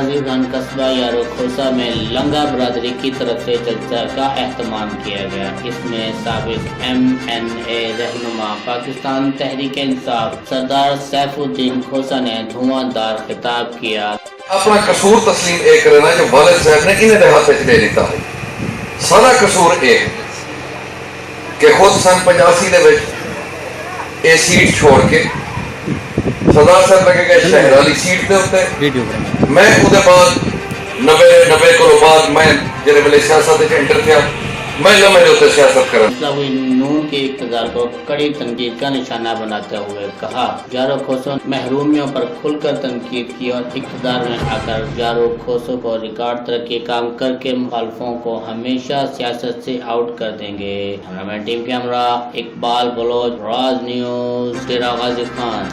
गाजी खान कस्बा यारो खोसा में लंगा बरादरी की तरफ से जलसा का एहतमाम किया गया। इसमें साबिक MNA रहनुमा पाकिस्तान तहरीक इंसाफ सरदार सैफुद्दीन खोसा ने धुआंधार खिताब किया। अपना कसूर तस्लीम एक करना जो वालिद साहब ने इन्हें हाथ में ले लिया है। सारा कसूर एक कि खुद सन 85 दे विच ये सीट छोड़ के सरदार साहब लगे गए शहर वाली सीट के उत्ते। मैं उहदे बाद 90 को बाद मैं जिहड़े वेले सियासत विच एंटर किया मैं लम्हे दे उत्ते सियासत करन इस्लामी नून के इक़्तिदार को कड़ी तनकीद का निशाना बनाते हुए कहा, जारो खोसो महरूमियों पर खुलकर तनकीद की और इक़्तिदार में आकर जारो खोसो को रिकॉर्ड तरक्की काम करके मुखालफों को हमेशा सियासत से आउट कर देंगे। Cameraman team camera Iqbal Baloch, Raj News, Dera Ghazi Khan.